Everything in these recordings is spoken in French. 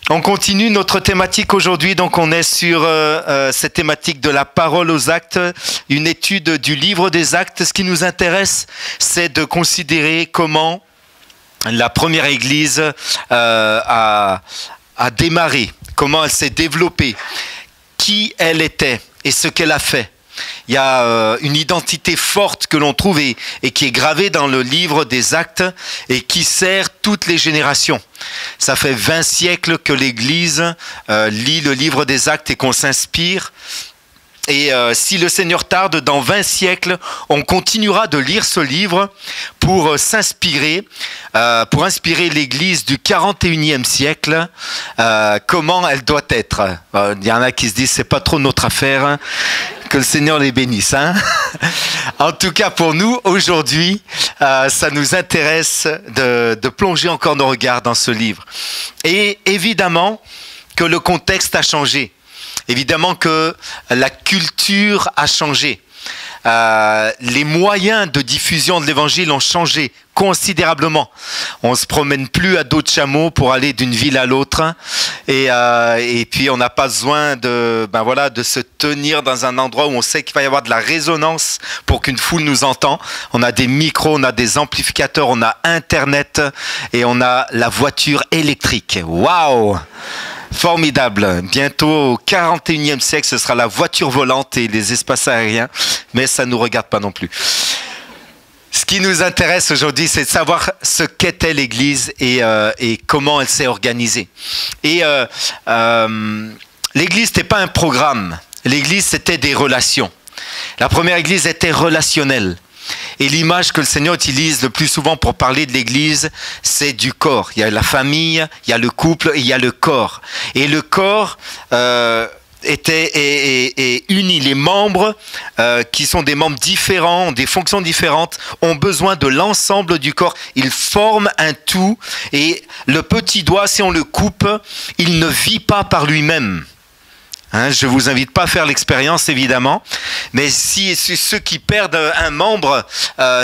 On continue notre thématique aujourd'hui, donc on est sur cette thématique de la parole aux actes, une étude du livre des actes. Ce qui nous intéresse, c'est de considérer comment la première église a démarré, comment elle s'est développée, qui elle était et ce qu'elle a fait. Il y a une identité forte que l'on trouve et qui est gravée dans le livre des actes et qui sert toutes les générations. Ça fait 20 siècles que l'Église lit le livre des actes et qu'on s'inspire. Et si le Seigneur tarde, dans 20 siècles, on continuera de lire ce livre pour s'inspirer, pour inspirer l'Église du 41e siècle, comment elle doit être. Il y en a qui se disent, c'est pas trop notre affaire, hein. Que le Seigneur les bénisse. Hein. En tout cas, pour nous, aujourd'hui, ça nous intéresse de plonger encore nos regards dans ce livre. Et évidemment que le contexte a changé. Évidemment que la culture a changé. Les moyens de diffusion de l'évangile ont changé considérablement. On ne se promène plus à dos de chameau pour aller d'une ville à l'autre. Et puis on n'a pas besoin de se tenir dans un endroit où on sait qu'il va y avoir de la résonance pour qu'une foule nous entende. On a des micros, on a des amplificateurs, on a Internet et on a la voiture électrique. Waouh! Formidable. Bientôt au 41e siècle, ce sera la voiture volante et les espaces aériens, mais ça ne nous regarde pas non plus. Ce qui nous intéresse aujourd'hui, c'est de savoir ce qu'était l'Église et comment elle s'est organisée. Et l'Église n'était pas un programme. L'Église, c'était des relations. La première Église était relationnelle. Et l'image que le Seigneur utilise le plus souvent pour parler de l'Église, c'est du corps. Il y a la famille, il y a le couple et il y a le corps. Et le corps est uni. Les membres, qui sont des membres différents, des fonctions différentes, ont besoin de l'ensemble du corps. Ils forment un tout. Et le petit doigt, si on le coupe, il ne vit pas par lui-même. Hein, je ne vous invite pas à faire l'expérience, évidemment, mais si ceux qui perdent un membre,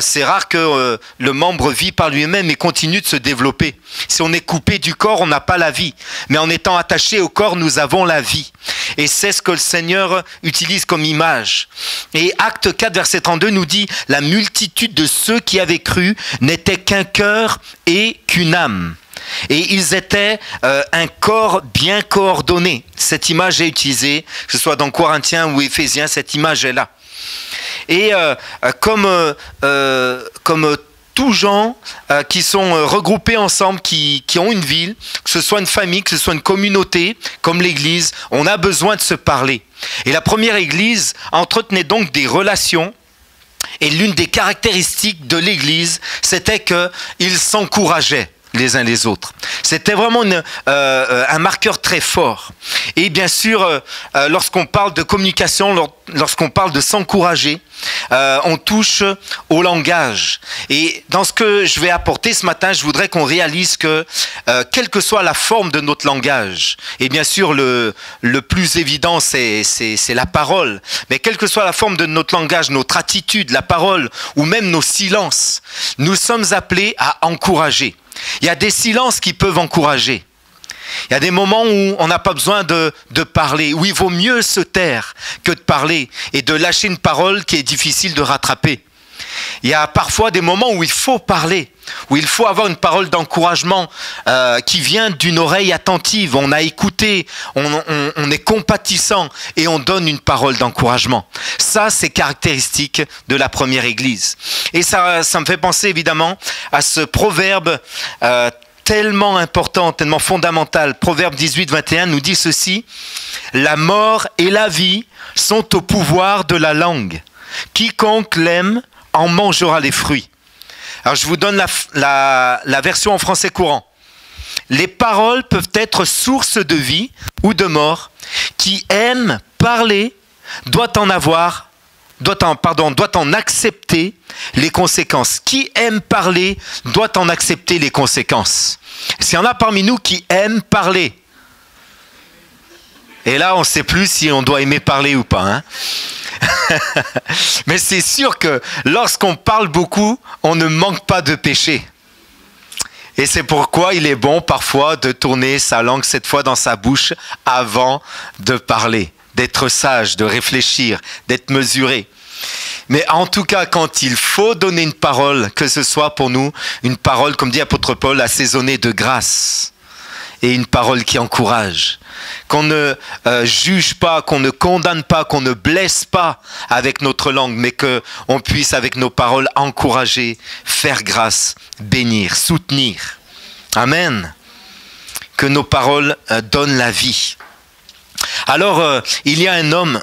c'est rare que le membre vit par lui-même et continue de se développer. Si on est coupé du corps, on n'a pas la vie, mais en étant attaché au corps, nous avons la vie. Et c'est ce que le Seigneur utilise comme image. Et Acte 4, verset 32 nous dit « La multitude de ceux qui avaient cru n'était qu'un cœur et qu'une âme. » Et ils étaient un corps bien coordonné. Cette image est utilisée, que ce soit dans Corinthiens ou Éphésiens, cette image est là. Et comme tous gens qui sont regroupés ensemble, qui ont une ville, que ce soit une famille, que ce soit une communauté, comme l'Église, on a besoin de se parler. Et la première Église entretenait donc des relations. Et l'une des caractéristiques de l'Église, c'était qu'ils s'encourageaient les uns les autres. C'était vraiment un marqueur très fort. Et bien sûr, lorsqu'on parle de communication, lorsqu'on parle de s'encourager, on touche au langage. Et dans ce que je vais apporter ce matin, je voudrais qu'on réalise que, quelle que soit la forme de notre langage, et bien sûr le plus évident c'est la parole, mais quelle que soit la forme de notre langage, notre attitude, la parole, ou même nos silences, nous sommes appelés à encourager. Il y a des silences qui peuvent encourager. Il y a des moments où on n'a pas besoin de parler, où il vaut mieux se taire que de parler et de lâcher une parole qui est difficile de rattraper. Il y a parfois des moments où il faut parler, où il faut avoir une parole d'encouragement qui vient d'une oreille attentive. On a écouté, on est compatissant et on donne une parole d'encouragement. Ça, c'est caractéristique de la première Église. Et ça me fait penser évidemment à ce proverbe tellement important, tellement fondamental. Proverbe 18, 21 nous dit ceci: « La mort et la vie sont au pouvoir de la langue. Quiconque l'aime en mangera les fruits. » Alors je vous donne la version en français courant. Les paroles peuvent être source de vie ou de mort. Qui aime parler doit en accepter les conséquences. Qui aime parler doit en accepter les conséquences. S'il y en a parmi nous qui aiment parler, et là on ne sait plus si on doit aimer parler ou pas, hein. Mais c'est sûr que lorsqu'on parle beaucoup, on ne manque pas de péché. Et c'est pourquoi il est bon parfois de tourner sa langue cette fois dans sa bouche avant de parler, d'être sage, de réfléchir, d'être mesuré. Mais en tout cas, quand il faut donner une parole, que ce soit pour nous une parole, comme dit l'apôtre Paul, assaisonnée de grâce, et une parole qui encourage, qu'on ne juge pas, qu'on ne condamne pas, qu'on ne blesse pas avec notre langue, mais qu'on puisse avec nos paroles encourager, faire grâce, bénir, soutenir. Amen. Que nos paroles donnent la vie. Alors, il y a un homme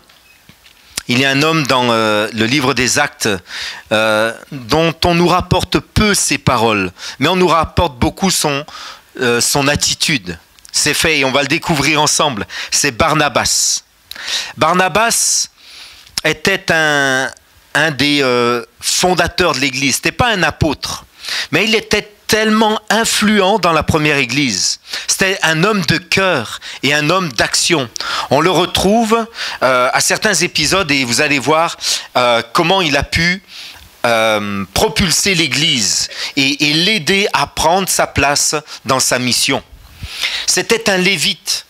dans le livre des Actes dont on nous rapporte peu ses paroles, mais on nous rapporte beaucoup son attitude. C'est fait et on va le découvrir ensemble. C'est Barnabas. Barnabas était un des fondateurs de l'Église. C'était pas un apôtre, mais il était tellement influent dans la première Église. C'était un homme de cœur et un homme d'action. On le retrouve à certains épisodes et vous allez voir comment il a pu propulser l'Église et l'aider à prendre sa place dans sa mission. C'était un lévite,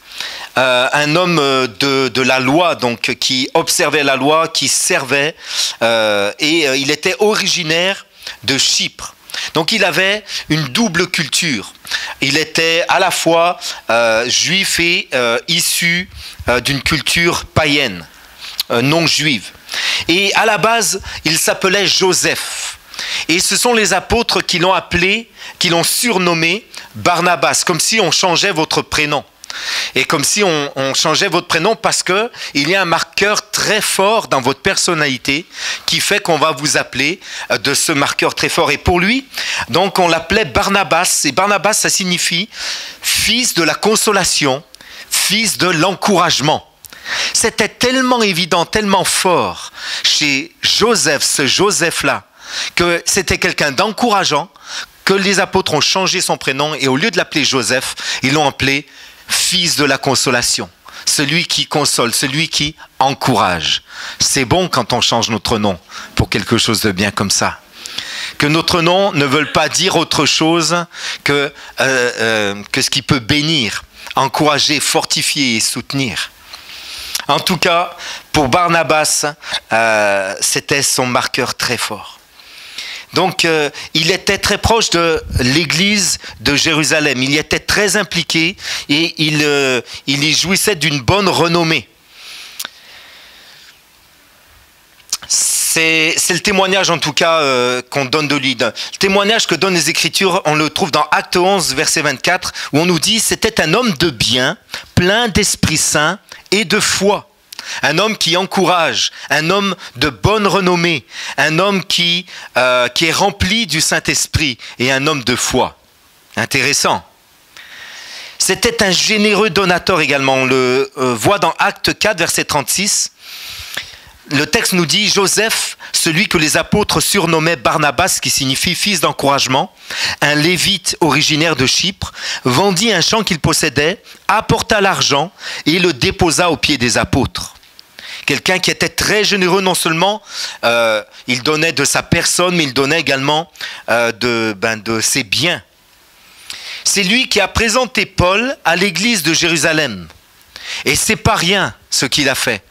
un homme de la loi, donc qui observait la loi, qui servait, et il était originaire de Chypre. Donc il avait une double culture. Il était à la fois juif et issu d'une culture païenne, non juive. Et à la base, il s'appelait Joseph. Et ce sont les apôtres qui l'ont appelé, qui l'ont surnommé Barnabas, comme si on changeait votre prénom. Et comme si on changeait votre prénom parce qu'il y a un marqueur très fort dans votre personnalité qui fait qu'on va vous appeler de ce marqueur très fort. Et pour lui, donc on l'appelait Barnabas. Et Barnabas, ça signifie fils de la consolation, fils de l'encouragement. C'était tellement évident, tellement fort chez Joseph, ce Joseph-là, que c'était quelqu'un d'encourageant, que les apôtres ont changé son prénom et au lieu de l'appeler Joseph, ils l'ont appelé fils de la consolation, celui qui console, celui qui encourage. C'est bon quand on change notre nom pour quelque chose de bien comme ça. Que notre nom ne veuille pas dire autre chose que ce qui peut bénir, encourager, fortifier et soutenir. En tout cas, pour Barnabas, c'était son marqueur très fort. Donc, il était très proche de l'église de Jérusalem. Il y était très impliqué et il y jouissait d'une bonne renommée. C'est le témoignage en tout cas qu'on donne de lui. Le témoignage que donnent les Écritures, on le trouve dans Acte 11, verset 24, où on nous dit « C'était un homme de bien, plein d'Esprit Saint et de foi. » Un homme qui encourage, un homme de bonne renommée, un homme qui est rempli du Saint-Esprit et un homme de foi. Intéressant. C'était un généreux donateur également. On le voit dans Acte 4, verset 36. Le texte nous dit « Joseph, celui que les apôtres surnommaient Barnabas, qui signifie fils d'encouragement, un lévite originaire de Chypre, vendit un champ qu'il possédait, apporta l'argent et le déposa aux pieds des apôtres. » Quelqu'un qui était très généreux, non seulement il donnait de sa personne, mais il donnait également de ses biens. C'est lui qui a présenté Paul à l'église de Jérusalem. Et c'est pas rien ce qu'il a fait.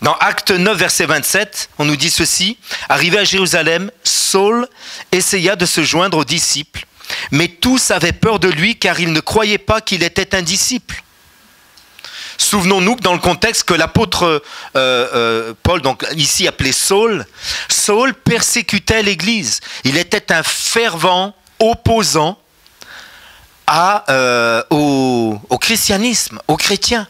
Dans Acte 9, verset 27, on nous dit ceci. Arrivé à Jérusalem, Saul essaya de se joindre aux disciples, mais tous avaient peur de lui car ils ne croyaient pas qu'il était un disciple. Souvenons-nous que dans le contexte que l'apôtre Paul, donc ici appelé Saul, Saul persécutait l'Église. Il était un fervent opposant au christianisme, aux chrétiens.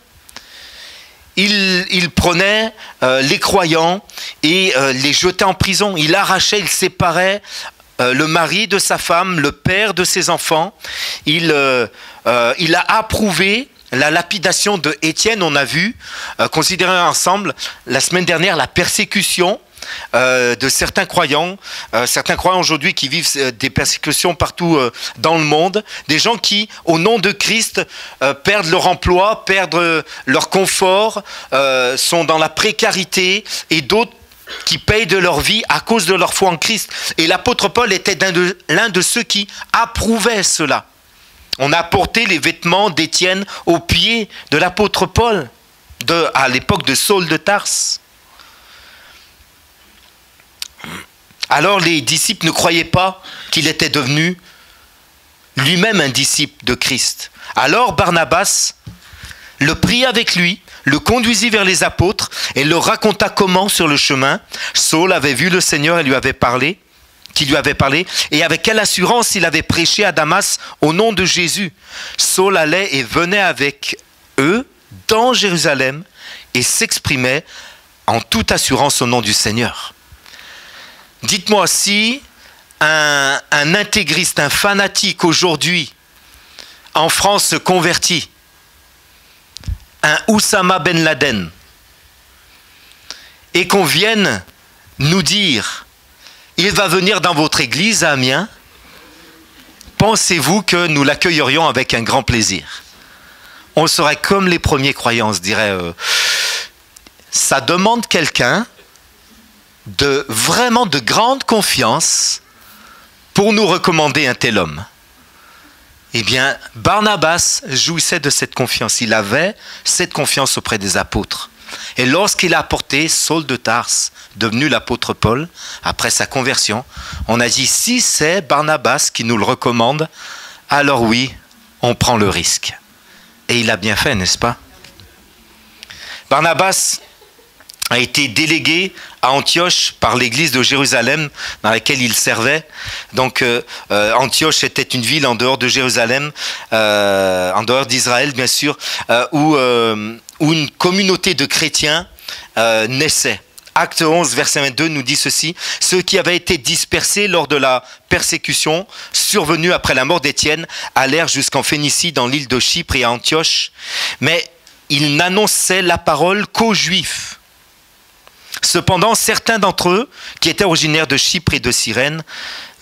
Il prenait les croyants et les jetait en prison. Il arrachait, il séparait le mari de sa femme, le père de ses enfants. Il a approuvé la lapidation de Étienne. On a vu, considéré ensemble, la semaine dernière, la persécution de certains croyants aujourd'hui qui vivent des persécutions partout dans le monde, des gens qui, au nom de Christ, perdent leur emploi, perdent leur confort, sont dans la précarité, et d'autres qui payent de leur vie à cause de leur foi en Christ. Et l'apôtre Paul était l'un de ceux qui approuvaient cela. On a porté les vêtements d'Étienne aux pieds de l'apôtre Paul, à l'époque de Saul de Tarse. Alors les disciples ne croyaient pas qu'il était devenu lui-même un disciple de Christ. Alors Barnabas le prit avec lui, le conduisit vers les apôtres et leur raconta comment, sur le chemin, Saul avait vu le Seigneur et qui lui avait parlé, et avec quelle assurance il avait prêché à Damas au nom de Jésus. Saul allait et venait avec eux dans Jérusalem et s'exprimait en toute assurance au nom du Seigneur. Dites-moi si un intégriste, un fanatique aujourd'hui en France se convertit, un Oussama Ben Laden, et qu'on vienne nous dire il va venir dans votre église à Amiens, pensez-vous que nous l'accueillerions avec un grand plaisir? On serait comme les premiers croyants, on se dirait ça demande quelqu'un de vraiment de grande confiance pour nous recommander un tel homme. Eh bien, Barnabas jouissait de cette confiance. Il avait cette confiance auprès des apôtres. Et lorsqu'il a apporté Saul de Tarse, devenu l'apôtre Paul, après sa conversion, on a dit, si c'est Barnabas qui nous le recommande, alors oui, on prend le risque. Et il a bien fait, n'est-ce pas? Barnabas a été délégué à Antioche par l'église de Jérusalem dans laquelle il servait. Donc Antioche était une ville en dehors de Jérusalem, en dehors d'Israël bien sûr, où une communauté de chrétiens naissait. Acte 11, verset 22 nous dit ceci: « Ceux qui avaient été dispersés lors de la persécution survenue après la mort d'Étienne allèrent jusqu'en Phénicie, dans l'île de Chypre et à Antioche, mais ils n'annonçaient la parole qu'aux Juifs. Cependant, certains d'entre eux, qui étaient originaires de Chypre et de Cyrène,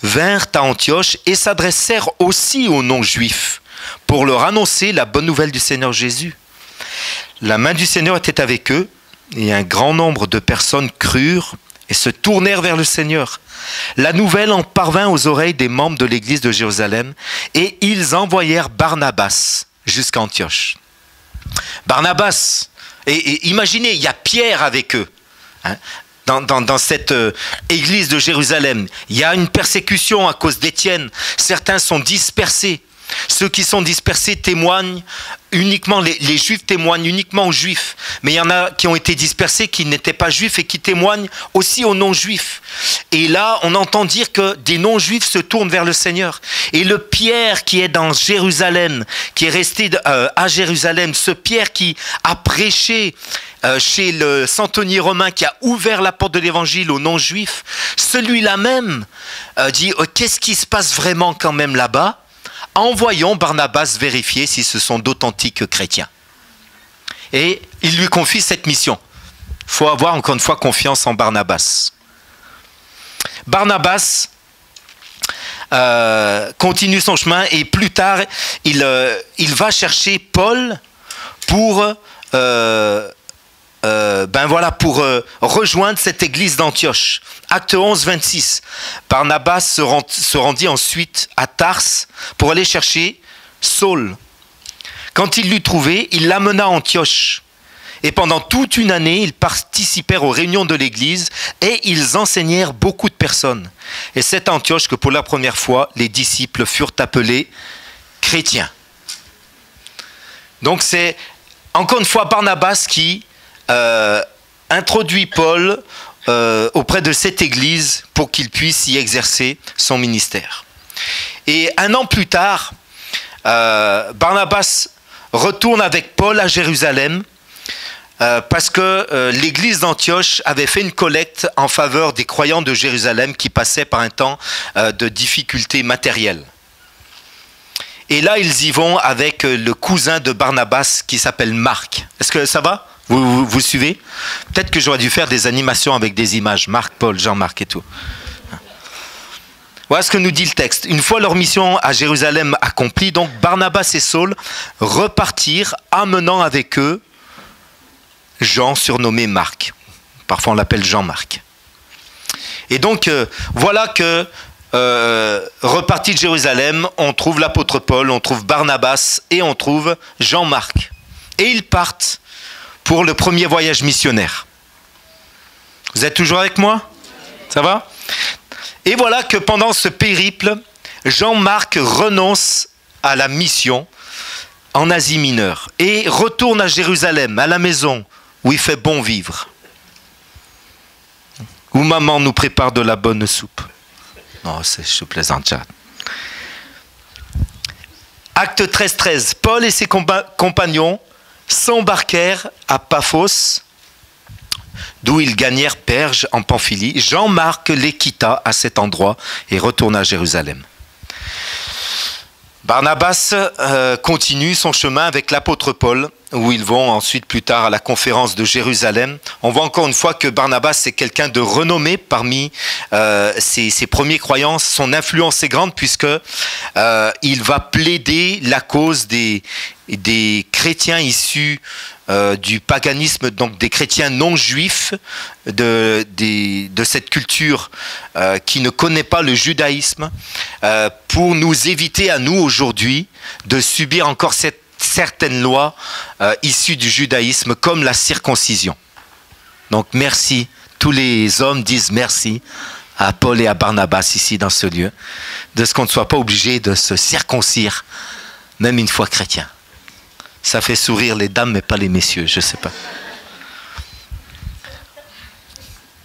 vinrent à Antioche et s'adressèrent aussi aux non-juifs pour leur annoncer la bonne nouvelle du Seigneur Jésus. La main du Seigneur était avec eux, et un grand nombre de personnes crurent et se tournèrent vers le Seigneur. La nouvelle en parvint aux oreilles des membres de l'église de Jérusalem, et ils envoyèrent Barnabas jusqu'à Antioche. » Barnabas, et imaginez, il y a Pierre avec eux. Hein, dans cette église de Jérusalem, il y a une persécution à cause d'Étienne. Certains sont dispersés. Ceux qui sont dispersés témoignent uniquement, les juifs témoignent uniquement aux juifs. Mais il y en a qui ont été dispersés, qui n'étaient pas juifs et qui témoignent aussi aux non-juifs. Et là, on entend dire que des non-juifs se tournent vers le Seigneur. Et le Pierre qui est dans Jérusalem, qui est resté à Jérusalem, ce Pierre qui a prêché chez le centenier romain, qui a ouvert la porte de l'évangile aux non-juifs, celui-là même dit qu'est-ce qui se passe vraiment quand même là-bas? Envoyons Barnabas vérifier si ce sont d'authentiques chrétiens. Et il lui confie cette mission. Il faut avoir encore une fois confiance en Barnabas. Barnabas continue son chemin et plus tard, il va chercher Paul pour rejoindre cette église d'Antioche. Acte 11, 26. Barnabas se rendit ensuite à Tarse pour aller chercher Saul. Quand il l'eut trouvé, il l'amena à Antioche. Et pendant toute une année, ils participèrent aux réunions de l'église et ils enseignèrent beaucoup de personnes. Et c'est à Antioche que pour la première fois, les disciples furent appelés chrétiens. Donc c'est encore une fois Barnabas qui introduit Paul auprès de cette église pour qu'il puisse y exercer son ministère. Et un an plus tard, Barnabas retourne avec Paul à Jérusalem parce que l'église d'Antioche avait fait une collecte en faveur des croyants de Jérusalem qui passaient par un temps de difficultés matérielles. Et là, ils y vont avec le cousin de Barnabas qui s'appelle Marc. Est-ce que ça va ? Vous suivez? Peut-être que j'aurais dû faire des animations avec des images. Marc, Paul, Jean-Marc et tout. Voilà ce que nous dit le texte. Une fois leur mission à Jérusalem accomplie, donc Barnabas et Saul repartirent, amenant avec eux Jean, surnommé Marc. Parfois on l'appelle Jean-Marc. Et donc voilà que repartis de Jérusalem, on trouve l'apôtre Paul, on trouve Barnabas et on trouve Jean-Marc. Et ils partent pour le premier voyage missionnaire. Vous êtes toujours avec moi? Ça va? Et voilà que pendant ce périple, Jean-Marc renonce à la mission en Asie mineure et retourne à Jérusalem, à la maison où il fait bon vivre, où maman nous prépare de la bonne soupe. Non, je plaisante, Jade. Acte 13-13. Paul et ses compagnons s'embarquèrent à Paphos, d'où ils gagnèrent Perge en Pamphylie. Jean-Marc les quitta à cet endroit et retourna à Jérusalem. Barnabas continue son chemin avec l'apôtre Paul, où ils vont ensuite plus tard à la conférence de Jérusalem. On voit encore une fois que Barnabas est quelqu'un de renommé parmi ses premiers croyants. Son influence est grande puisque il va plaider la cause des chrétiens issus du paganisme, donc des chrétiens non juifs de cette culture qui ne connaît pas le judaïsme, pour nous éviter à nous aujourd'hui de subir encore certaines lois issues du judaïsme comme la circoncision. Donc merci, tous les hommes disent merci à Paul et à Barnabas ici dans ce lieu, de ce qu'on ne soit pas obligé de se circoncire, même une fois chrétien. Ça fait sourire les dames, mais pas les messieurs, je ne sais pas.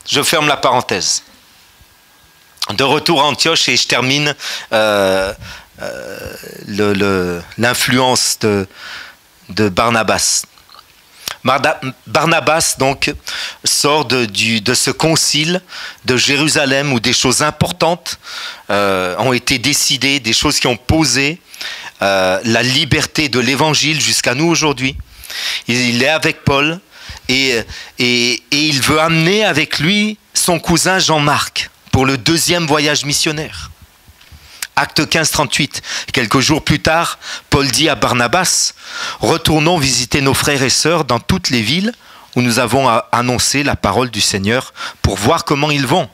Je ferme la parenthèse. De retour à Antioche, et je termine l'influence de Barnabas. Barnabas donc sort de ce concile de Jérusalem où des choses importantes ont été décidées, des choses qui ont posé la liberté de l'évangile jusqu'à nous aujourd'hui. Il est avec Paul et il veut amener avec lui son cousin Jean-Marc pour le deuxième voyage missionnaire. Acte 15, 38. Quelques jours plus tard, Paul dit à Barnabas, « Retournons visiter nos frères et sœurs dans toutes les villes où nous avons annoncé la parole du Seigneur pour voir comment ils vont. »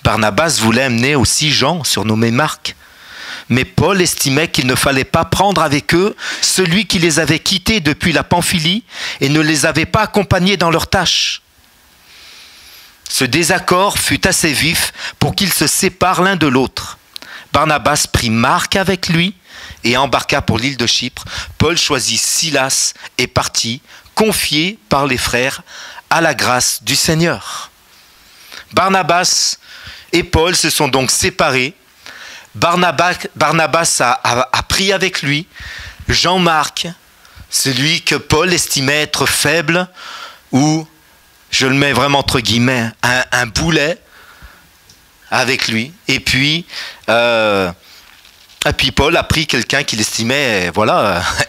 Barnabas voulait amener aussi Jean, surnommé Marc. Mais Paul estimait qu'il ne fallait pas prendre avec eux celui qui les avait quittés depuis la Pamphylie et ne les avait pas accompagnés dans leurs tâches. Ce désaccord fut assez vif pour qu'ils se séparent l'un de l'autre. Barnabas prit Marc avec lui et embarqua pour l'île de Chypre. Paul choisit Silas et partit, confié par les frères à la grâce du Seigneur. Barnabas et Paul se sont donc séparés. Barnabas a pris avec lui Jean-Marc, celui que Paul estimait être faible, ou, je le mets vraiment entre guillemets, un boulet, avec lui. Et puis Paul a pris quelqu'un qu'il estimait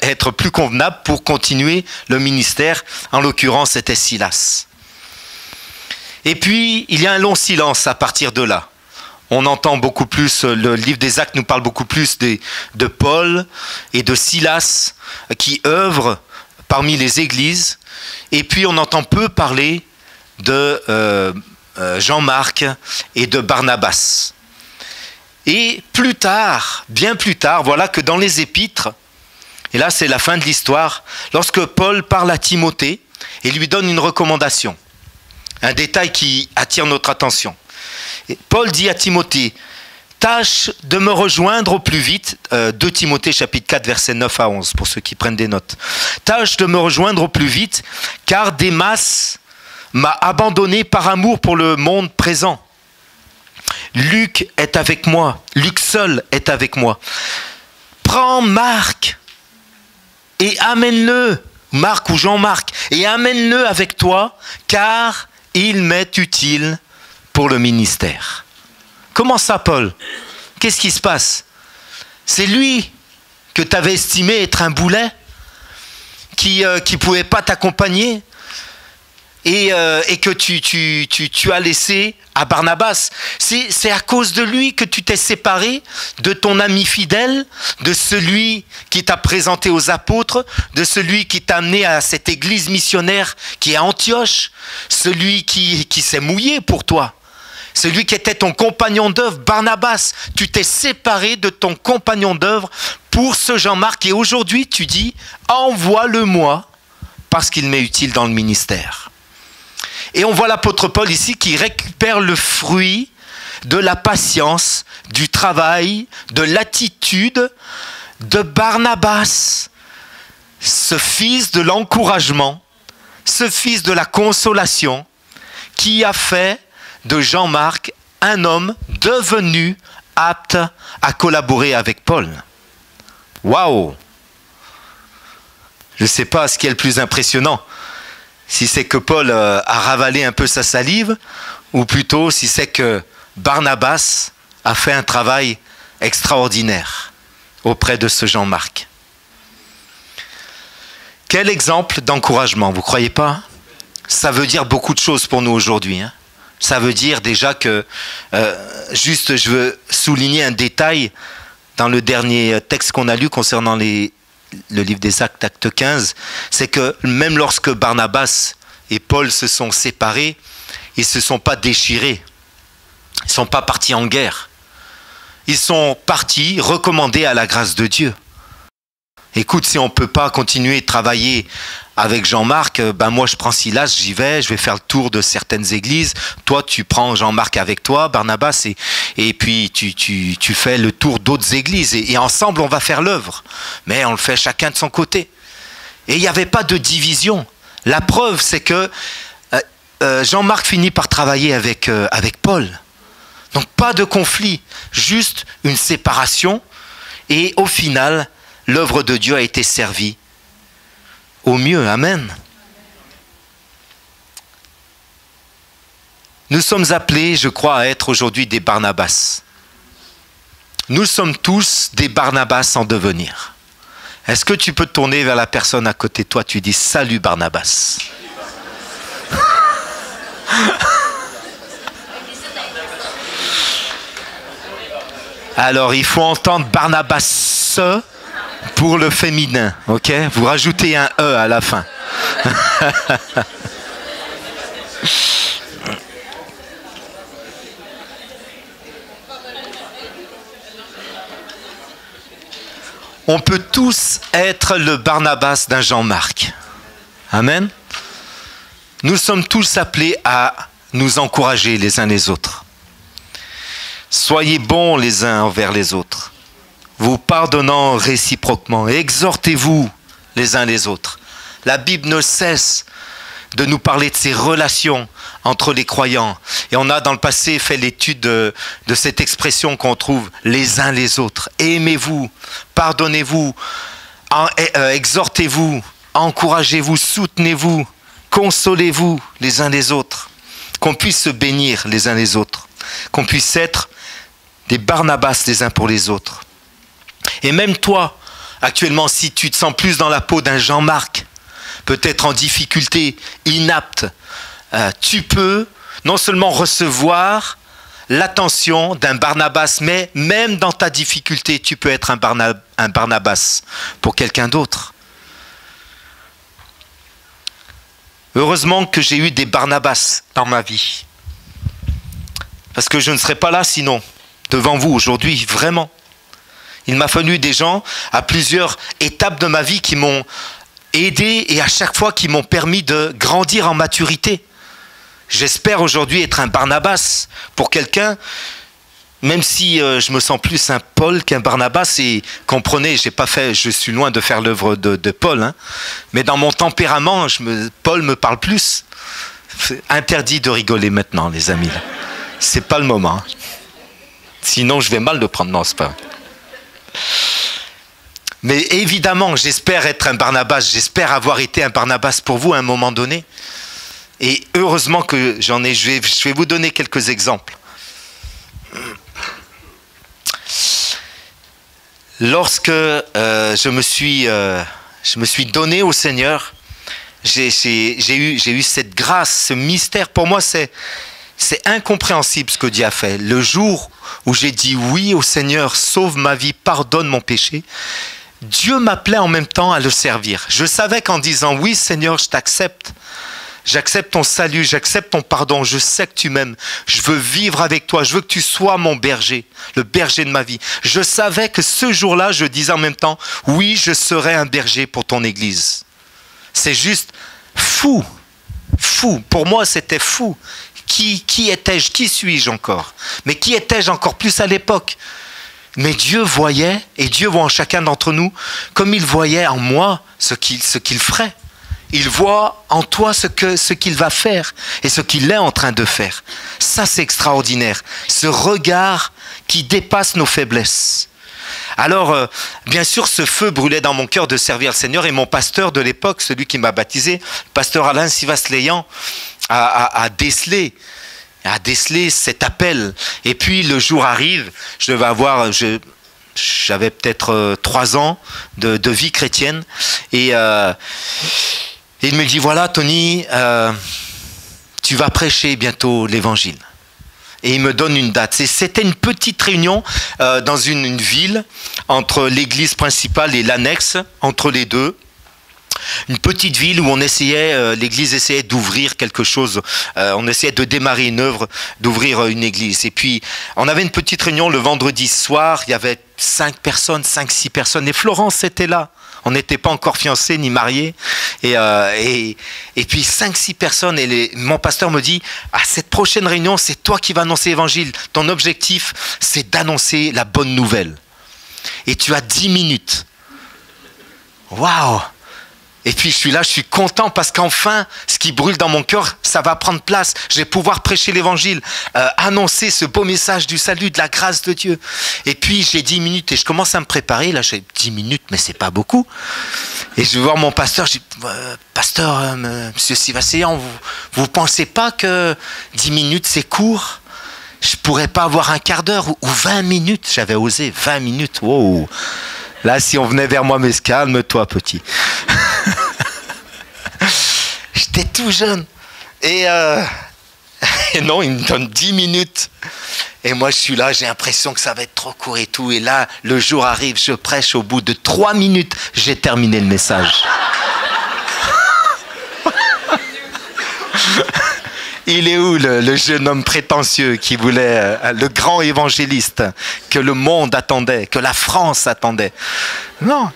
être plus convenable pour continuer le ministère. En l'occurrence, c'était Silas. Et puis, il y a un long silence à partir de là. On entend beaucoup plus, le livre des Actes nous parle beaucoup plus de Paul et de Silas qui œuvrent parmi les églises. Et puis, on entend peu parler de Jean-Marc et de Barnabas. Et plus tard, bien plus tard, voilà que dans les épîtres, et là c'est la fin de l'histoire, lorsque Paul parle à Timothée et lui donne une recommandation, un détail qui attire notre attention. Et Paul dit à Timothée, tâche de me rejoindre au plus vite, 2 Timothée chapitre 4 versets 9 à 11 pour ceux qui prennent des notes. Tâche de me rejoindre au plus vite, car Démas m'a abandonné par amour pour le monde présent. Luc est avec moi, Luc seul est avec moi. Prends Marc et amène-le, Marc ou Jean-Marc, et amène-le avec toi, car il m'est utile pour le ministère. Comment ça, Paul? Qu'est-ce qui se passe? C'est lui que tu avais estimé être un boulet, qui ne pouvait pas t'accompagner, et que tu as laissé à Barnabas. C'est à cause de lui que tu t'es séparé de ton ami fidèle, de celui qui t'a présenté aux apôtres, de celui qui t'a amené à cette église missionnaire qui est à Antioche, celui qui s'est mouillé pour toi. celui qui était ton compagnon d'œuvre, Barnabas. Tu t'es séparé de ton compagnon d'œuvre pour ce Jean-Marc et aujourd'hui tu dis, envoie-le-moi parce qu'il m'est utile dans le ministère. Et on voit l'apôtre Paul ici qui récupère le fruit de la patience, du travail, de l'attitude de Barnabas, ce fils de l'encouragement, ce fils de la consolation, qui a fait de Jean-Marc un homme devenu apte à collaborer avec Paul. Waouh! Je ne sais pas ce qui est le plus impressionnant, si c'est que Paul a ravalé un peu sa salive, ou plutôt si c'est que Barnabas a fait un travail extraordinaire auprès de ce Jean-Marc. Quel exemple d'encouragement, vous ne croyez pas? Ça veut dire beaucoup de choses pour nous aujourd'hui. Ça veut dire déjà que, juste je veux souligner un détail dans le dernier texte qu'on a lu concernant le livre des Actes, acte 15, c'est que même lorsque Barnabas et Paul se sont séparés, ils ne se sont pas déchirés, ils ne sont pas partis en guerre. Ils sont partis recommandés à la grâce de Dieu. Écoute, si on ne peut pas continuer de travailler avec Jean-Marc, moi je prends Silas, j'y vais, je vais faire le tour de certaines églises. Toi, tu prends Jean-Marc avec toi, Barnabas, et puis tu fais le tour d'autres églises. Et ensemble, on va faire l'œuvre. Mais on le fait chacun de son côté. Et il n'y avait pas de division. La preuve, c'est que Jean-Marc finit par travailler avec Paul. Donc pas de conflit, juste une séparation. Et au final, l'œuvre de Dieu a été servie au mieux. Amen. Nous sommes appelés, je crois, à être aujourd'hui des Barnabas. Nous sommes tous des Barnabas en devenir. Est-ce que tu peux te tourner vers la personne à côté de toi, tu dis « Salut Barnabas ». Alors, il faut entendre Barnabas pour le féminin, ok? Vous rajoutez un E à la fin. On peut tous être le Barnabas d'un Jean-Marc. Amen. Nous sommes tous appelés à nous encourager les uns les autres. Soyez bons les uns envers les autres, vous pardonnant réciproquement, exhortez-vous les uns les autres. La Bible ne cesse de nous parler de ces relations entre les croyants. Et on a dans le passé fait l'étude de cette expression qu'on trouve les uns les autres. Aimez-vous, pardonnez-vous, exhortez-vous, encouragez-vous, soutenez-vous, consolez-vous les uns les autres. Qu'on puisse se bénir les uns les autres. Qu'on puisse être des Barnabas les uns pour les autres. Et même toi, actuellement, si tu te sens plus dans la peau d'un Jean-Marc, peut-être en difficulté, inapte, tu peux non seulement recevoir l'attention d'un Barnabas, mais même dans ta difficulté, tu peux être un Barnabas pour quelqu'un d'autre. Heureusement que j'ai eu des Barnabas dans ma vie. Parce que je ne serais pas là sinon, devant vous aujourd'hui, vraiment. Il m'a fallu des gens à plusieurs étapes de ma vie qui m'ont aidé et à chaque fois qui m'ont permis de grandir en maturité. J'espère aujourd'hui être un Barnabas pour quelqu'un, même si je me sens plus un Paul qu'un Barnabas. Et comprenez, je suis loin de faire l'œuvre de Paul, hein, mais dans mon tempérament, Paul me parle plus. C'est interdit de rigoler maintenant, les amis. C'est pas le moment. Sinon, je vais mal le prendre. Non, c'est pas. Mais évidemment, j'espère être un Barnabas. J'espère avoir été un Barnabas pour vous à un moment donné. Et heureusement que j'en ai. Je vais vous donner quelques exemples. Lorsque je me suis donné au Seigneur, j'ai eu cette grâce, ce mystère. Pour moi, c'est incompréhensible ce que Dieu a fait. Le jour où j'ai dit oui au Seigneur, sauve ma vie, pardonne mon péché, Dieu m'appelait en même temps à le servir. Je savais qu'en disant oui Seigneur, je t'accepte, J'accepte ton salut, j'accepte ton pardon, je sais que tu m'aimes. Je veux vivre avec toi, je veux que tu sois mon berger, le berger de ma vie. Je savais que ce jour-là, je disais en même temps, oui, je serai un berger pour ton église. C'est juste fou, fou. Pour moi, c'était fou. Qui étais-je? Qui suis-je encore? Mais qui étais-je encore plus à l'époque? Mais Dieu voyait, et Dieu voit en chacun d'entre nous, comme il voyait en moi ce qu'il ferait. Il voit en toi ce qu'il va faire et ce qu'il est en train de faire. Ça, c'est extraordinaire. Ce regard qui dépasse nos faiblesses. Alors, bien sûr, ce feu brûlait dans mon cœur de servir le Seigneur, et mon pasteur de l'époque, celui qui m'a baptisé, pasteur Alain Sivasleyan, a décelé cet appel. Et puis le jour arrive, je devais avoir, j'avais peut-être 3 ans de vie chrétienne, et il me dit, voilà Tony, tu vas prêcher bientôt l'évangile. Et il me donne une date. C'était une petite réunion dans une ville, entre l'église principale et l'annexe, entre les deux. Une petite ville où l'église essayait d'ouvrir quelque chose, on essayait de démarrer une œuvre, d'ouvrir une église. Et puis, on avait une petite réunion le vendredi soir, il y avait 5 personnes, 5-6 personnes, et Florence était là. On n'était pas encore fiancés ni mariés. Et puis 5-6 personnes, et mon pasteur me dit, à cette prochaine réunion, c'est toi qui vas annoncer l'évangile. Ton objectif, c'est d'annoncer la bonne nouvelle. Et tu as 10 minutes. Waouh! Et puis je suis là, je suis content parce qu'enfin, ce qui brûle dans mon cœur, ça va prendre place. Je vais pouvoir prêcher l'évangile, annoncer ce beau message du salut, de la grâce de Dieu. Et puis j'ai 10 minutes et je commence à me préparer. Là, j'ai 10 minutes, mais c'est pas beaucoup. Et je vais voir mon pasteur, je dis, pasteur, monsieur Sivasleyan, vous pensez pas que 10 minutes c'est court? Je pourrais pas avoir un quart d'heure ou 20 minutes? J'avais osé 20 minutes. Wow. Là, si on venait vers moi, mais calme-toi, petit. J'étais tout jeune. Et non, il me donne 10 minutes. Et moi, je suis là, j'ai l'impression que ça va être trop court et tout. Et là, le jour arrive, je prêche. Au bout de 3 minutes, j'ai terminé le message. Il est où le jeune homme prétentieux qui voulait, le grand évangéliste que le monde attendait, que la France attendait? Non,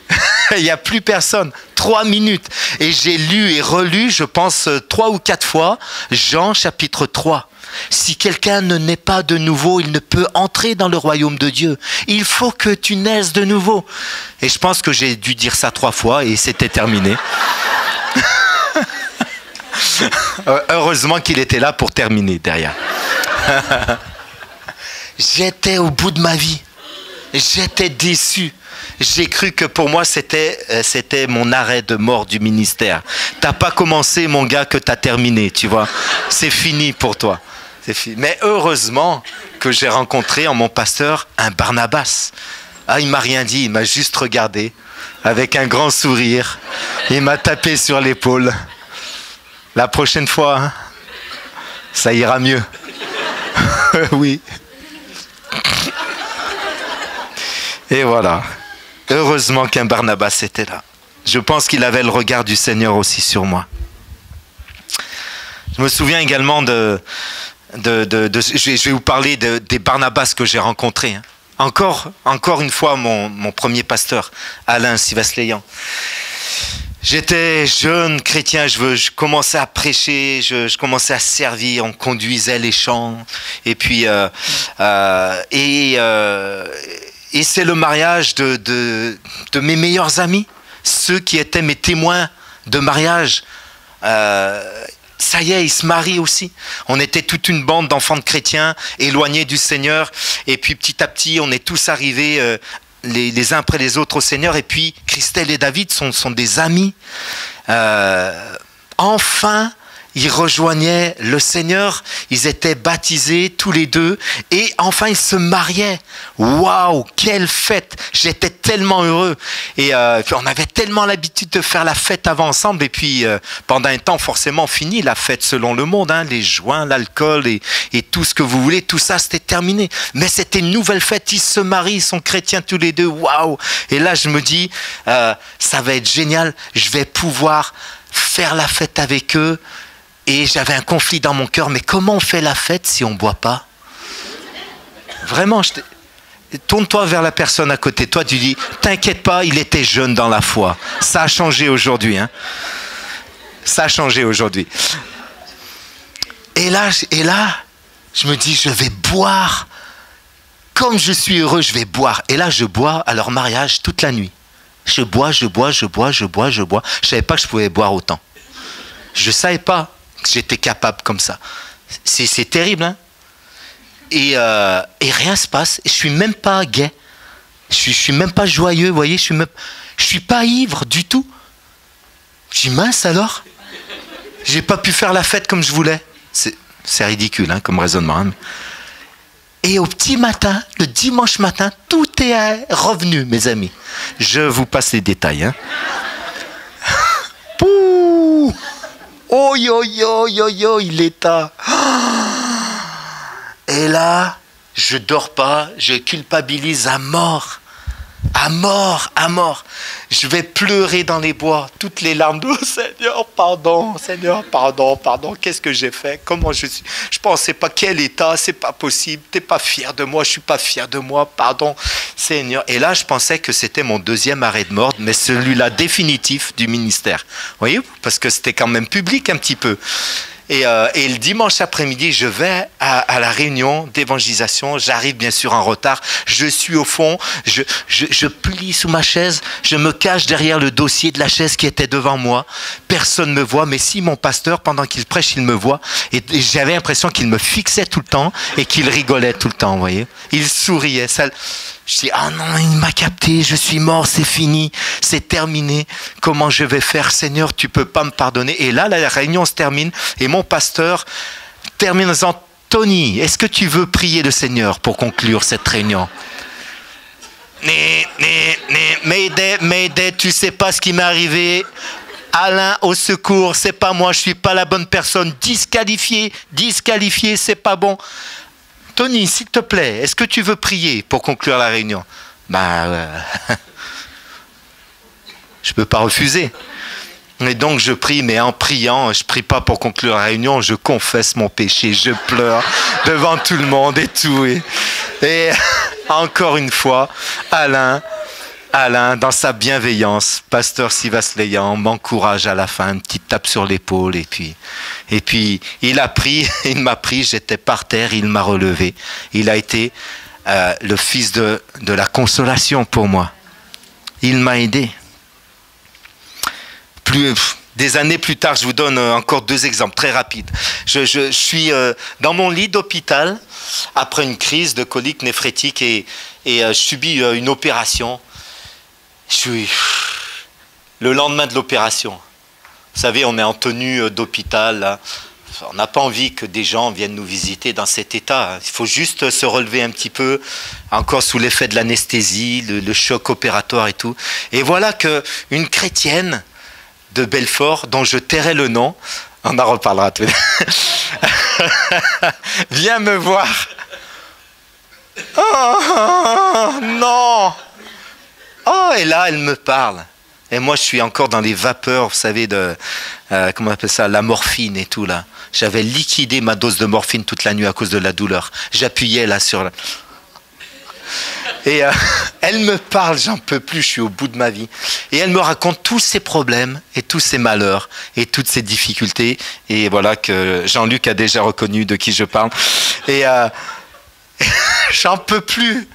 il n'y a plus personne. 3 minutes. Et j'ai lu et relu, je pense, 3 ou 4 fois, Jean chapitre 3. Si quelqu'un ne naît pas de nouveau, il ne peut entrer dans le royaume de Dieu. Il faut que tu naisses de nouveau. Et je pense que j'ai dû dire ça 3 fois et c'était terminé. Heureusement qu'il était là pour terminer derrière. J'étais au bout de ma vie. J'étais déçu. J'ai cru que pour moi, c'était mon arrêt de mort du ministère. T'as pas commencé, mon gars, que t'as terminé, tu vois. C'est fini pour toi. C'est fini. Mais heureusement que j'ai rencontré en mon pasteur un Barnabas. Ah, il m'a rien dit, il m'a juste regardé avec un grand sourire. Il m'a tapé sur l'épaule. La prochaine fois, hein, ça ira mieux. Oui. Et voilà. Heureusement qu'un Barnabas était là. Je pense qu'il avait le regard du Seigneur aussi sur moi. Je me souviens également je vais vous parler des Barnabas que j'ai rencontrés. Hein. Encore une fois, mon premier pasteur, Alain Sivasleyan. J'étais jeune chrétien, je commençais à prêcher, je commençais à servir, on conduisait les chants, et puis et c'est le mariage de mes meilleurs amis, ceux qui étaient mes témoins de mariage. Ça y est, ils se marient aussi. On était toute une bande d'enfants de chrétiens éloignés du Seigneur, et puis petit à petit, on est tous arrivés les uns après les autres au Seigneur. Et puis Christelle et David sont des amis. Enfin, ils rejoignaient le Seigneur, ils étaient baptisés tous les deux et enfin ils se mariaient. Waouh, quelle fête! J'étais tellement heureux et puis on avait tellement l'habitude de faire la fête avant ensemble et puis pendant un temps forcément fini la fête selon le monde, hein, les joints, l'alcool et tout ce que vous voulez, tout ça c'était terminé. Mais c'était une nouvelle fête, ils se marient, ils sont chrétiens tous les deux, waouh! Et là je me dis, ça va être génial, je vais pouvoir faire la fête avec eux. Et j'avais un conflit dans mon cœur. Mais comment on fait la fête si on ne boit pas? Vraiment, tourne-toi vers la personne à côté de toi, tu dis, t'inquiète pas, il était jeune dans la foi. Ça a changé aujourd'hui. Hein. Ça a changé aujourd'hui. Et là, je me dis, je vais boire. Comme je suis heureux, je vais boire. Et là, je bois à leur mariage toute la nuit. Je bois. Je ne savais pas que je pouvais boire autant. Je ne savais pas que j'étais capable comme ça. C'est terrible, hein? Et rien se passe. Je ne suis même pas gai. Je ne suis même pas joyeux, vous voyez. Je ne suis pas ivre du tout. Je dis, mince alors. Je n'ai pas pu faire la fête comme je voulais. C'est ridicule hein, comme raisonnement. Hein. Et au petit matin, le dimanche matin, tout est revenu, mes amis. Je vous passe les détails. Hein. Pouh! Oh yo yo yo yo, il est tard. Et là, je dors pas, je culpabilise à mort. À mort, à mort. Je vais pleurer dans les bois, toutes les larmes. Oh Seigneur, pardon, qu'est-ce que j'ai fait? Comment je suis? Je pensais pas quel état, c'est pas possible. T'es pas fier de moi, je suis pas fier de moi, pardon, Seigneur. Et là, je pensais que c'était mon deuxième arrêt de mort, mais celui-là définitif du ministère. Vous voyez? Parce que c'était quand même public un petit peu. Et le dimanche après-midi, je vais à la réunion d'évangélisation. J'arrive bien sûr en retard. Je suis au fond. Je plie sous ma chaise. Je me cache derrière le dossier de la chaise qui était devant moi. Personne ne me voit. Mais si mon pasteur, pendant qu'il prêche, il me voit. Et j'avais l'impression qu'il me fixait tout le temps et qu'il rigolait tout le temps, vous voyez. Il souriait. Je dis, ah non, il m'a capté, je suis mort, c'est fini, c'est terminé. Comment je vais faire, Seigneur, tu peux pas me pardonner. Et là, la réunion se termine et mon pasteur termine en disant, Tony, est-ce que tu veux prier le Seigneur pour conclure cette réunion? Mayday, tu sais pas ce qui m'est arrivé. Alain, au secours, c'est pas moi, je suis pas la bonne personne. Disqualifié, c'est pas bon. Tony, s'il te plaît, est-ce que tu veux prier pour conclure la réunion? Je peux pas refuser. Et donc je prie, mais en priant, je prie pas pour conclure la réunion, je confesse mon péché, je pleure devant tout le monde et tout. Et encore une fois, Alain, dans sa bienveillance, pasteur Sivasleyan m'encourage à la fin, une petite tape sur l'épaule, et puis il m'a pris, j'étais par terre, il m'a relevé. Il a été le fils de la consolation pour moi. Il m'a aidé. Des années plus tard, je vous donne encore 2 exemples très rapides. Je suis dans mon lit d'hôpital après une crise de colique néphrétique et je subis une opération. Le lendemain de l'opération, vous savez, on est en tenue d'hôpital, là. On n'a pas envie que des gens viennent nous visiter dans cet état. Il faut juste se relever un petit peu, encore sous l'effet de l'anesthésie, le choc opératoire et tout. Et voilà qu'une chrétienne de Belfort, dont je tairai le nom, on en reparlera tout vient me voir. Oh non! Oh, et là, elle me parle. Et moi, je suis encore dans les vapeurs, vous savez, de, comment on appelle ça, la morphine et tout, là. J'avais liquidé ma dose de morphine toute la nuit à cause de la douleur. J'appuyais là sur... Et elle me parle, j'en peux plus, je suis au bout de ma vie. Et elle me raconte tous ses problèmes et tous ses malheurs et toutes ses difficultés. Et voilà que Jean-Luc a déjà reconnu de qui je parle. Et j'en peux plus.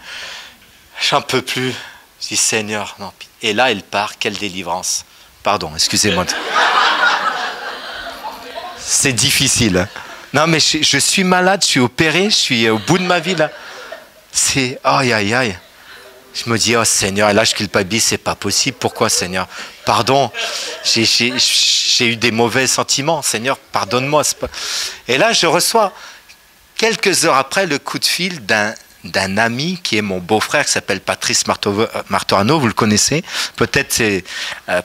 J'en peux plus. Je dis, Seigneur, non. Et là, elle part, quelle délivrance. Pardon, excusez-moi. C'est difficile. Hein. Non, mais je suis malade, je suis opéré, je suis au bout de ma vie, là. C'est, aïe, aïe, aïe. Je me dis, oh Seigneur, et là, je culpabilise, c'est pas possible. Pourquoi, Seigneur? Pardon, j'ai eu des mauvais sentiments. Seigneur, pardonne-moi. Pas... Et là, je reçois, quelques heures après, le coup de fil d'un d'un ami qui est mon beau-frère, qui s'appelle Patrice Martorano, vous le connaissez, peut-être c'est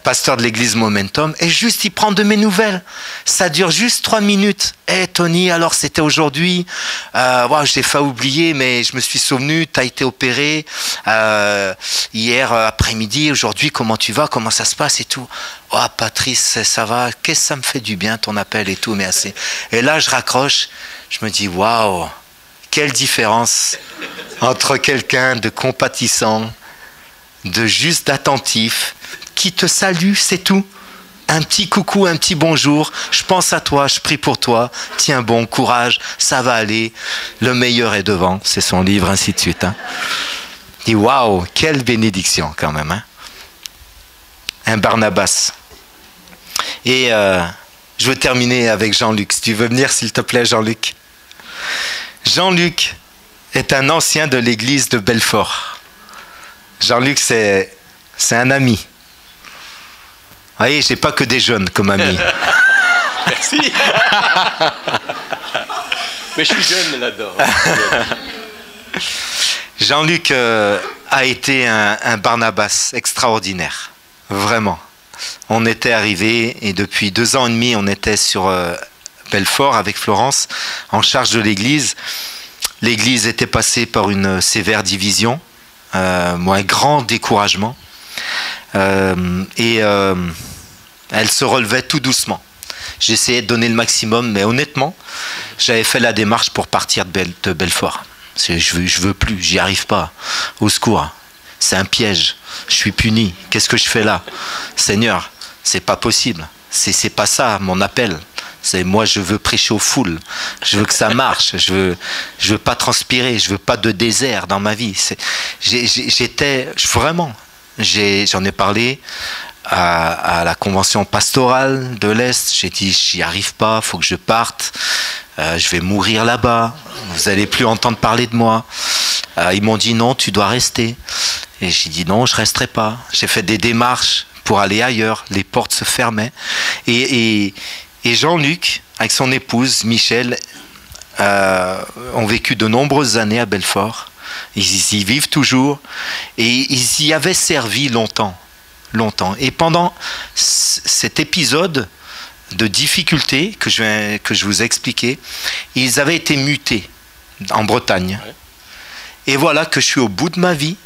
pasteur de l'église Momentum, et juste il prend de mes nouvelles. Ça dure juste 3 minutes. Hey Tony, alors c'était aujourd'hui, wow, j'ai failli oublier, mais je me suis souvenu, tu as été opéré hier après-midi, aujourd'hui comment tu vas, comment ça se passe et tout. Oh Patrice, ça va, qu'est-ce que ça me fait du bien ton appel et tout, mais assez. Et là je raccroche, je me dis waouh, quelle différence entre quelqu'un de compatissant, de juste attentif, qui te salue, c'est tout. Un petit coucou, un petit bonjour, je pense à toi, je prie pour toi, tiens bon, courage, ça va aller, le meilleur est devant, c'est son livre, ainsi de suite. Hein. Et waouh, quelle bénédiction quand même. Hein. Un Barnabas. Et je veux terminer avec Jean-Luc. Si tu veux venir, s'il te plaît, Jean-Luc. Jean-Luc est un ancien de l'église de Belfort. Jean-Luc, c'est un ami. Vous voyez, j'ai pas que des jeunes comme amis. Merci. Mais je suis jeune là-dedans. Jean-Luc a été un Barnabas extraordinaire. Vraiment. On était arrivés et depuis 2 ans et demi, on était sur Belfort avec Florence, en charge de l'église. L'église était passée par une sévère division, un grand découragement. Elle se relevait tout doucement. J'essayais de donner le maximum, mais honnêtement, j'avais fait la démarche pour partir de Belfort. Je veux plus, j'y arrive pas. Au secours, c'est un piège. Je suis puni. Qu'est-ce que je fais là? Seigneur, c'est pas possible. C'est pas ça mon appel. C'est moi, je veux prêcher aux foules. Je veux que ça marche. Je veux pas transpirer. Je veux pas de désert dans ma vie. J'en ai parlé à la convention pastorale de l'Est. J'ai dit, j'y arrive pas. Faut que je parte. Je vais mourir là-bas. Vous allez plus entendre parler de moi. Ils m'ont dit non, tu dois rester. Et j'ai dit non, je resterai pas. J'ai fait des démarches pour aller ailleurs. Les portes se fermaient. Et Jean-Luc, avec son épouse, Michel, ont vécu de nombreuses années à Belfort. Ils y vivent toujours. Et ils y avaient servi longtemps. Et pendant cet épisode de difficulté que je vous ai expliqué, ils avaient été mutés en Bretagne. Ouais. Et voilà que je suis au bout de ma vie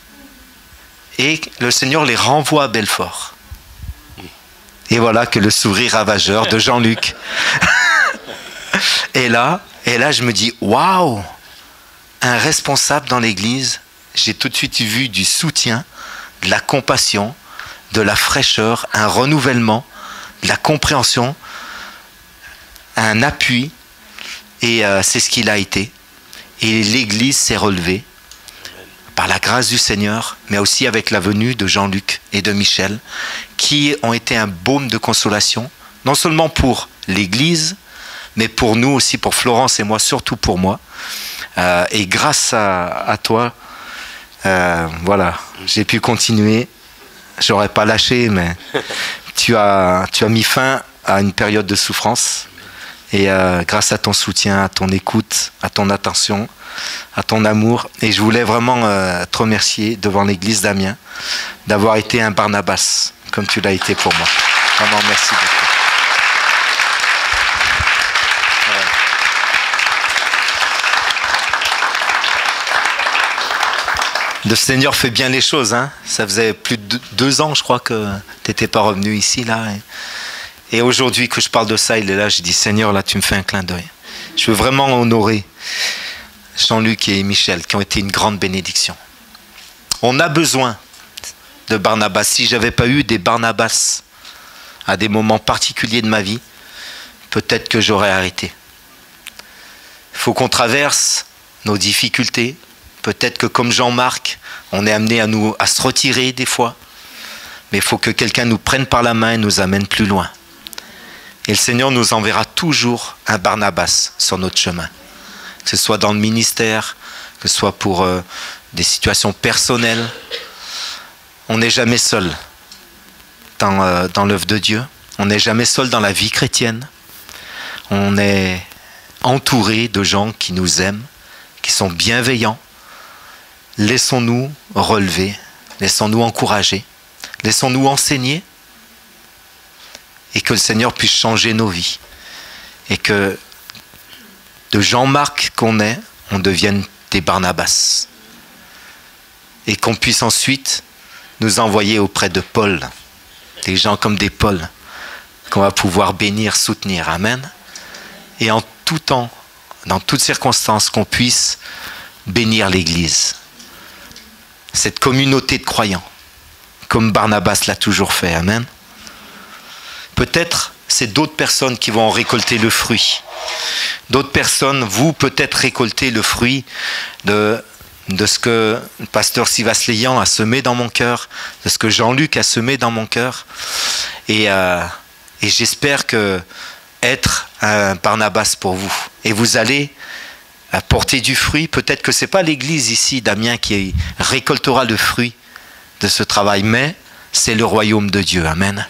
et le Seigneur les renvoie à Belfort. Et voilà que le sourire ravageur de Jean-Luc. et là, je me dis, waouh, un responsable dans l'église, j'ai tout de suite vu du soutien, de la compassion, de la fraîcheur, un renouvellement, de la compréhension, un appui. Et c'est ce qu'il a été. Et l'église s'est relevée par la grâce du Seigneur, mais aussi avec la venue de Jean-Luc et de Michel, qui ont été un baume de consolation, non seulement pour l'église, mais pour nous aussi, pour Florence et moi, surtout pour moi. Et grâce à toi, voilà, j'ai pu continuer. J'aurais pas lâché, mais tu as mis fin à une période de souffrance. Et grâce à ton soutien, à ton écoute, à ton attention, à ton amour. Et je voulais vraiment te remercier devant l'église d'Amiens d'avoir été un Barnabas, comme tu l'as été pour moi. Vraiment, merci beaucoup. Voilà. Le Seigneur fait bien les choses. Hein. Ça faisait plus de 2 ans, je crois, que tu n'étais pas revenu ici, là. Et aujourd'hui que je parle de ça, il est là, je dis, Seigneur, là, tu me fais un clin d'œil. Je veux vraiment honorer Jean-Luc et Michel, qui ont été une grande bénédiction. On a besoin de Barnabas. Si je n'avais pas eu des Barnabas à des moments particuliers de ma vie, peut-être que j'aurais arrêté. Il faut qu'on traverse nos difficultés. Peut-être que comme Jean-Marc, on est amené à se retirer des fois. Mais il faut que quelqu'un nous prenne par la main et nous amène plus loin. Et le Seigneur nous enverra toujours un Barnabas sur notre chemin. Que ce soit dans le ministère, que ce soit pour des situations personnelles. On n'est jamais seul dans l'œuvre de Dieu. On n'est jamais seul dans la vie chrétienne. On est entouré de gens qui nous aiment, qui sont bienveillants, laissons-nous relever, laissons-nous encourager, laissons-nous enseigner et que le Seigneur puisse changer nos vies. Et que de Jean-Marc qu'on est, on devienne des Barnabas. Et qu'on puisse ensuite nous envoyer auprès de Paul, des gens comme des Paul, qu'on va pouvoir bénir, soutenir. Amen. Et en tout temps, dans toutes circonstances, qu'on puisse bénir l'Église. Cette communauté de croyants, comme Barnabas l'a toujours fait. Amen. Peut-être c'est d'autres personnes qui vont en récolter le fruit. D'autres personnes, vous peut-être récoltez le fruit de ce que le pasteur Sivas Léyan a semé dans mon cœur, de ce que Jean-Luc a semé dans mon cœur. Et j'espère que être un Barnabas pour vous. Et vous allez porter du fruit. Peut-être que ce n'est pas l'église ici d'Amiens qui récoltera le fruit de ce travail, mais c'est le royaume de Dieu. Amen.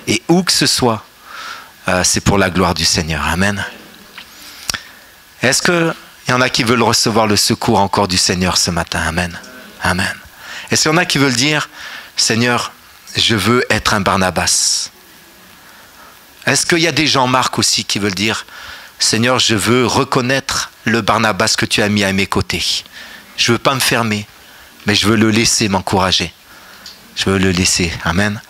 Et où que ce soit, c'est pour la gloire du Seigneur. Amen. Est-ce qu'il y en a qui veulent recevoir le secours encore du Seigneur ce matin? Amen. Amen. Est-ce qu'il y en a qui veulent dire, Seigneur, je veux être un Barnabas? Est-ce qu'il y a des Jean-Marc aussi qui veulent dire, Seigneur, je veux reconnaître le Barnabas que tu as mis à mes côtés. Je ne veux pas me fermer, mais je veux le laisser m'encourager. Je veux le laisser. Amen.